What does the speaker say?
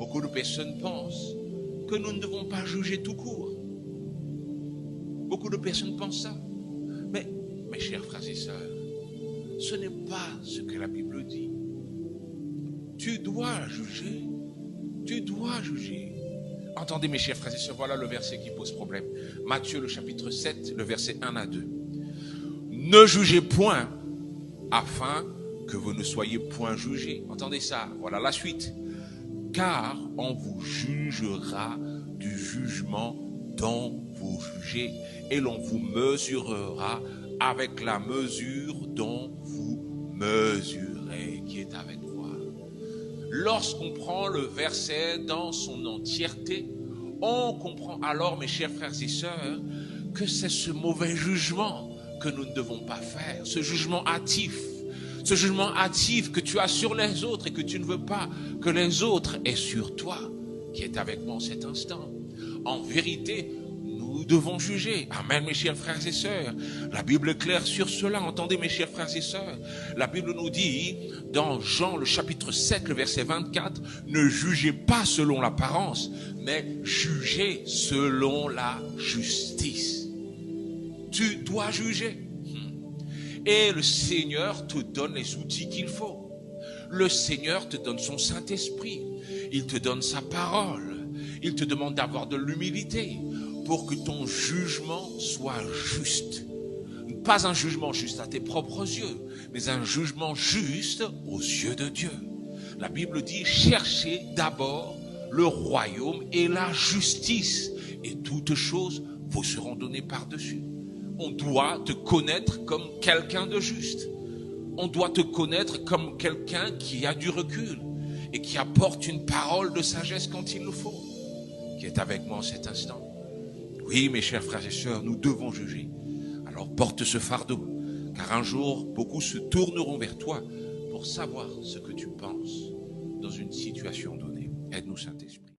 Beaucoup de personnes pensent que nous ne devons pas juger tout court. Beaucoup de personnes pensent ça. Mais, mes chers frères et sœurs, ce n'est pas ce que la Bible dit. Tu dois juger. Tu dois juger. Entendez, mes chers frères et sœurs, voilà le verset qui pose problème. Matthieu, le chapitre 7, le verset 1 à 2. Ne jugez point, afin que vous ne soyez point jugés. Entendez ça, voilà la suite. Car on vous jugera du jugement dont vous jugez, et l'on vous mesurera avec la mesure dont vous mesurez, qui est avec moi. Lorsqu'on prend le verset dans son entièreté, on comprend alors, mes chers frères et sœurs, que c'est ce mauvais jugement que nous ne devons pas faire, ce jugement hâtif. Ce jugement hâtif que tu as sur les autres et que tu ne veux pas que les autres aient sur toi, qui est avec moi en cet instant. En vérité, nous devons juger. Amen, mes chers frères et sœurs. La Bible est claire sur cela. Entendez, mes chers frères et sœurs. La Bible nous dit, dans Jean, le chapitre 7, le verset 24, ne jugez pas selon l'apparence, mais jugez selon la justice. Tu dois juger. Et le Seigneur te donne les outils qu'il faut. Le Seigneur te donne son Saint-Esprit. Il te donne sa parole. Il te demande d'avoir de l'humilité pour que ton jugement soit juste. Pas un jugement juste à tes propres yeux, mais un jugement juste aux yeux de Dieu. La Bible dit, cherchez d'abord le royaume et la justice, et toutes choses vous seront données par-dessus. On doit te connaître comme quelqu'un de juste. On doit te connaître comme quelqu'un qui a du recul et qui apporte une parole de sagesse quand il le faut, qui est avec moi en cet instant. Oui, mes chers frères et sœurs, nous devons juger. Alors porte ce fardeau, car un jour, beaucoup se tourneront vers toi pour savoir ce que tu penses dans une situation donnée. Aide-nous, Saint-Esprit.